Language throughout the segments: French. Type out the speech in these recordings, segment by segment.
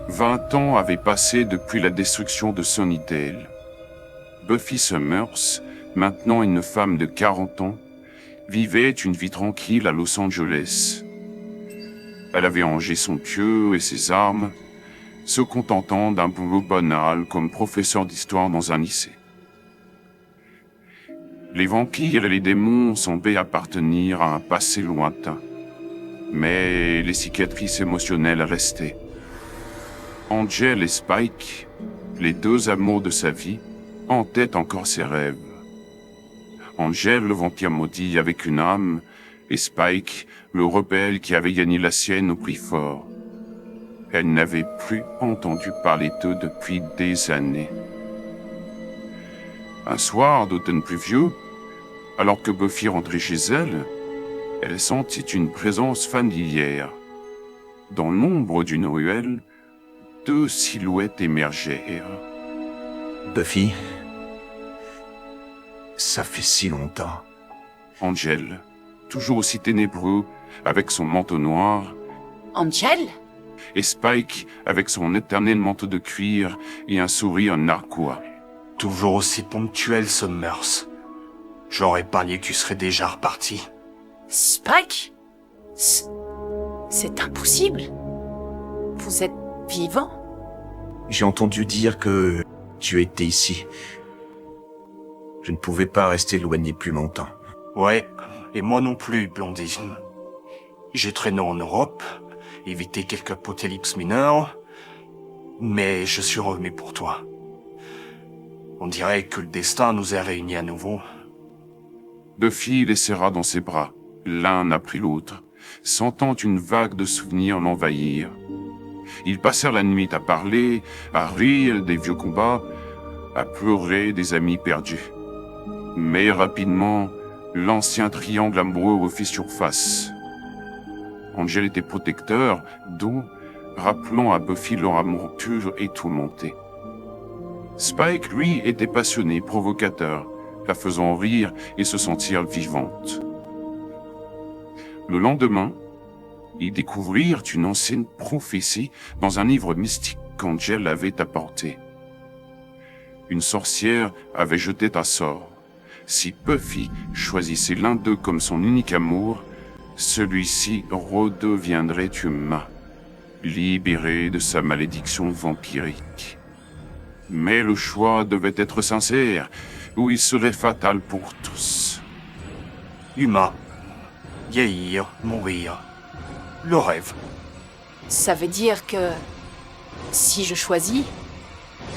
20 ans avaient passé depuis la destruction de Sunnydale. Buffy Summers, maintenant une femme de 40 ans, vivait une vie tranquille à Los Angeles. Elle avait rangé son pieu et ses armes, se contentant d'un boulot banal comme professeur d'histoire dans un lycée. Les vampires et les démons semblaient appartenir à un passé lointain, mais les cicatrices émotionnelles restaient. Angel et Spike, les deux amours de sa vie, hantaient encore ses rêves. Angel, le vampire maudit avec une âme, et Spike, le rebelle qui avait gagné la sienne au prix fort. Elle n'avait plus entendu parler d'eux depuis des années. Un soir d'automne pluvieux, alors que Buffy rentrait chez elle, elle sentit une présence familière. Dans l'ombre d'une ruelle, deux silhouettes émergèrent. Buffy, ça fait si longtemps. Angel, toujours aussi ténébreux, avec son manteau noir, Angel? et Spike, avec son éternel manteau de cuir et un sourire narquois. Toujours aussi ponctuel, Summers. J'aurais parié que tu serais déjà reparti. Spike? C'est impossible. Vous êtes vivant? J'ai entendu dire que tu étais ici. Je ne pouvais pas rester éloigné plus longtemps. Ouais, et moi non plus, Blondie. J'ai traîné en Europe, évité quelques apocalypses mineures, mais je suis revenu pour toi. On dirait que le destin nous a réunis à nouveau. Buffy les serra dans ses bras, l'un après l'autre, sentant une vague de souvenirs l'envahir. Ils passèrent la nuit à parler, à rire des vieux combats, à pleurer des amis perdus. Mais rapidement, l'ancien triangle amoureux refit surface. Angel était protecteur, doux, rappelant à Buffy leur amour pur et tourmenté. Spike, lui, était passionné, provocateur, la faisant rire et se sentir vivante. Le lendemain, ils découvrirent une ancienne prophétie dans un livre mystique qu'Angel avait apporté. Une sorcière avait jeté un sort. Si Buffy choisissait l'un d'eux comme son unique amour, celui-ci redeviendrait humain, libéré de sa malédiction vampirique. Mais le choix devait être sincère, ou il serait fatal pour tous. Humain. Vieillir, mourir. Le rêve. Ça veut dire que... si je choisis,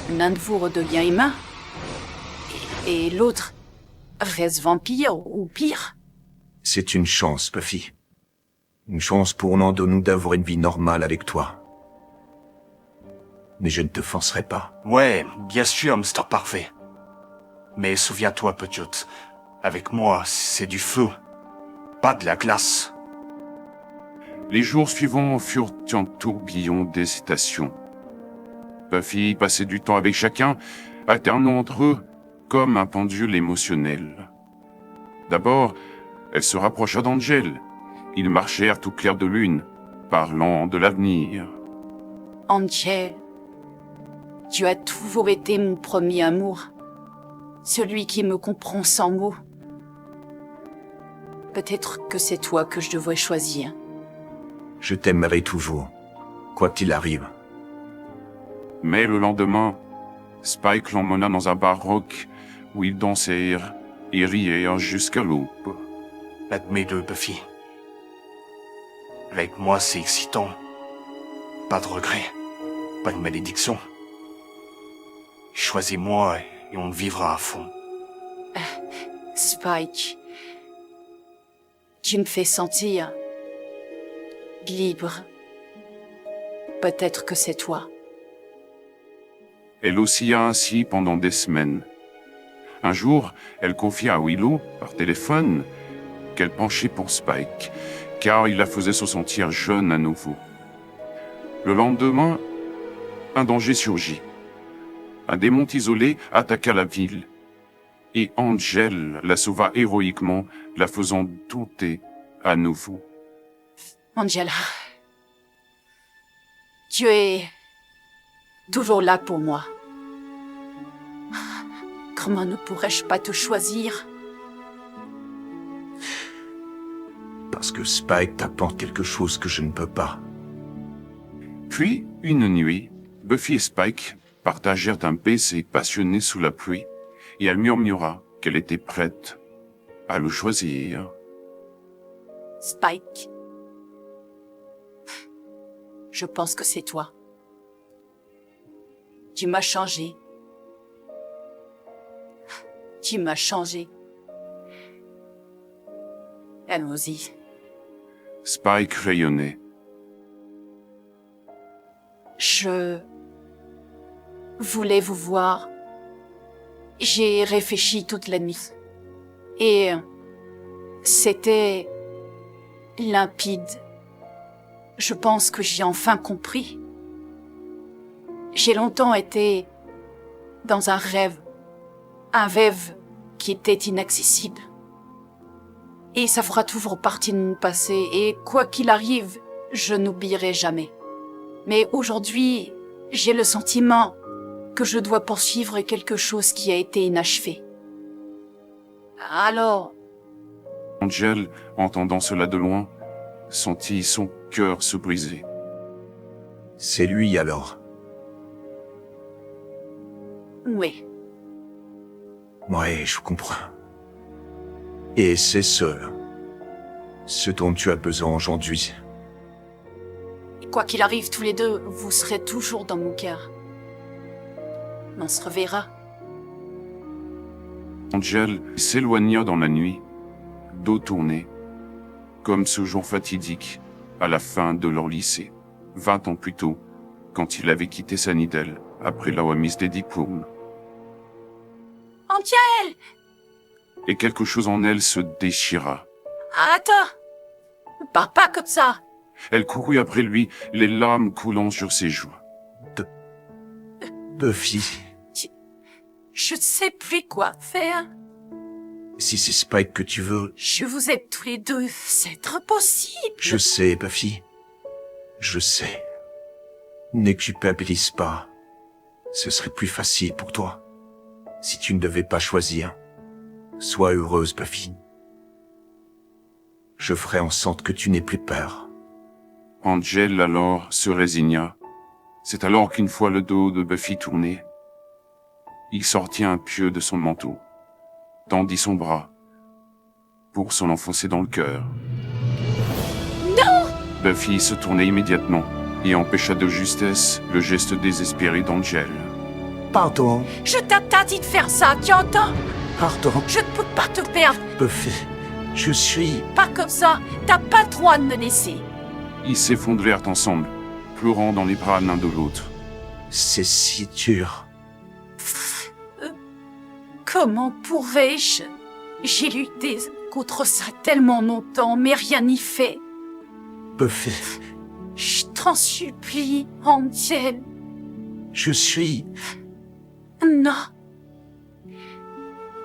l'un de vous redevient humain, et l'autre reste vampire, ou pire. C'est une chance, Buffy. Une chance pour l'un de nous d'avoir une vie normale avec toi. Mais je ne te forcerai pas. Ouais, bien sûr, Mr. Parfait. Mais souviens-toi, petite, avec moi, c'est du feu, pas de la glace. Les jours suivants furent un tourbillon d'hésitation. Buffy passait du temps avec chacun, alternant entre eux comme un pendule émotionnel. D'abord, elle se rapprocha d'Angel. Ils marchèrent tout clair de lune, parlant de l'avenir. Angel, tu as toujours été mon premier amour. Celui qui me comprend sans mots. Peut-être que c'est toi que je devrais choisir. Je t'aimerai toujours, quoi qu'il arrive. Mais le lendemain, Spike l'emmena dans un bar rock où ils dansèrent et rièrent jusqu'à l'aube. Admets-le, Buffy. Avec moi, c'est excitant. Pas de regrets, pas de malédiction. Choisis-moi et on vivra à fond. Spike, tu me fais sentir libre. Peut-être que c'est toi. Elle oscilla ainsi pendant des semaines. Un jour, elle confia à Willow, par téléphone, qu'elle penchait pour Spike, car il la faisait se sentir jeune à nouveau. Le lendemain, un danger surgit. Un démon isolé attaqua la ville, et Angel la sauva héroïquement, la faisant douter à nouveau. Angela, tu es toujours là pour moi. Comment ne pourrais-je pas te choisir? Parce que Spike t'apporte quelque chose que je ne peux pas. Puis, une nuit, Buffy et Spike partagèrent un baiser passionné sous la pluie, et elle murmura qu'elle était prête à le choisir. Spike. Je pense que c'est toi. Tu m'as changé. Tu m'as changé. Allons-y. Spike rayonnait. Je voulais vous voir. J'ai réfléchi toute la nuit. Et c'était limpide. Je pense que j'ai enfin compris. J'ai longtemps été dans un rêve qui était inaccessible. Et ça fera toujours partie de mon passé, et quoi qu'il arrive, je n'oublierai jamais. Mais aujourd'hui, j'ai le sentiment que je dois poursuivre quelque chose qui a été inachevé. Alors, Angel, entendant cela de loin, sentit son cœur se briser. C'est lui alors. oui, Ouais, je comprends. Et c'est ce dont tu as besoin aujourd'hui. quoi qu'il arrive tous les deux, vous serez toujours dans mon cœur. On se reverra. Angel s'éloigna dans la nuit, dos tourné, comme ce jour fatidique à la fin de leur lycée, 20 ans plus tôt, quand il avait quitté Sunnydale après l'avoir mise des diplômes. Angel! Et quelque chose en elle se déchira. Attends! Pars pas comme ça! Elle courut après lui, les larmes coulant sur ses joues. Buffy, Je sais plus quoi faire. si c'est Spike que tu veux, Je vous aime tous les deux, c'est impossible. je sais, Buffy. Je sais. Ne culpabilise pas. Ce serait plus facile pour toi. Si tu ne devais pas choisir. Sois heureuse, Buffy. Je ferai en sorte que tu n'aies plus peur. Angel alors se résigna. C'est alors qu'une fois le dos de Buffy tourné, il sortit un pieu de son manteau, tendit son bras pour s'en enfoncer dans le cœur. Non! Buffy se tournait immédiatement et empêcha de justesse le geste désespéré d'Angel. Pardon, Je t'interdis de faire ça, tu entends? pardon, Je ne peux pas te perdre, Buffy. Je suis... pas comme ça. T'as pas le droit de me laisser. Ils s'effondrèrent ensemble, pleurant dans les bras l'un de l'autre. C'est si dur. Comment pourrais-je? J'ai lutté contre ça tellement longtemps, mais rien n'y fait. Buffy, Je t'en supplie, Angel. je suis... Non.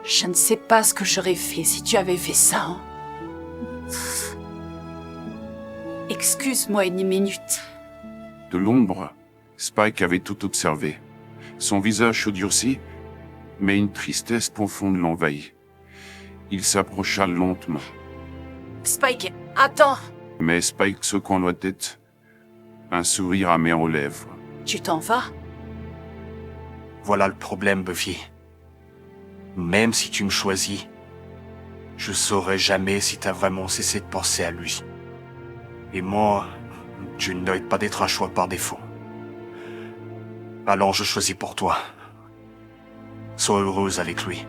Je ne sais pas ce que j'aurais fait si tu avais fait ça. hein. Excuse-moi une minute. De l'ombre, Spike avait tout observé. Son visage se durcit, mais une tristesse profonde l'envahit. Il s'approcha lentement, Spike, attends. mais Spike secouant la tête, un sourire amer aux lèvres. Tu t'en vas? Voilà le problème, Buffy. Même si tu me choisis, je saurai jamais si t'as vraiment cessé de penser à lui. Et moi, tu ne mérites pas d'être un choix par défaut. Alors je choisis pour toi. Sois heureuse avec lui.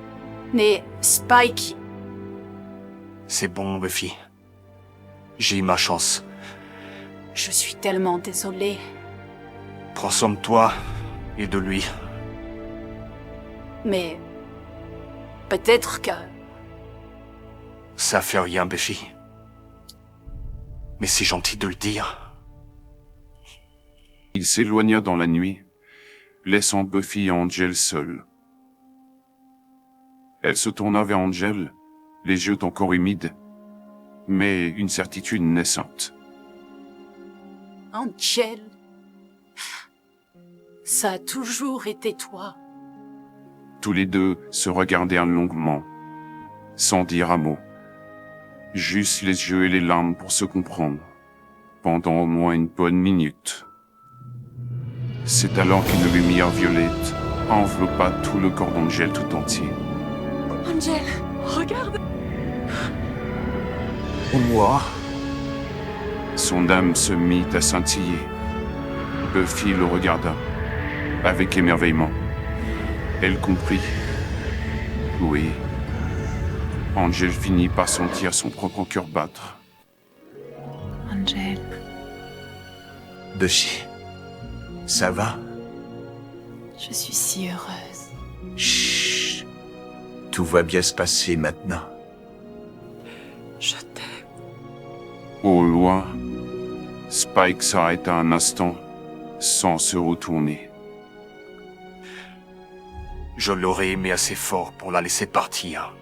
Mais Spike, C'est bon, Buffy. J'ai eu ma chance. je suis tellement désolée. Prends soin de toi et de lui. Mais peut-être que... Ça fait rien, Buffy. Mais c'est gentil de le dire. Il s'éloigna dans la nuit, laissant Buffy et Angel seuls. Elle se tourna vers Angel, les yeux encore humides, mais une certitude naissante. Angel... Ça a toujours été toi. Tous les deux se regardèrent longuement, sans dire un mot. Juste les yeux et les larmes pour se comprendre, pendant au moins une bonne minute. C'est alors qu'une lumière violette enveloppa tout le corps d'Angel tout entier. Angel, regarde. Moi, Son âme se mit à scintiller. Buffy le regarda, avec émerveillement. Elle comprit. Oui. Angel finit par sentir son propre cœur battre. Angel. Buffy, ça va? Je suis si heureuse. Chut. Tout va bien se passer maintenant. Je t'aime. Au loin, Spike s'arrêta un instant, sans se retourner. Je l'aurais aimé assez fort pour la laisser partir.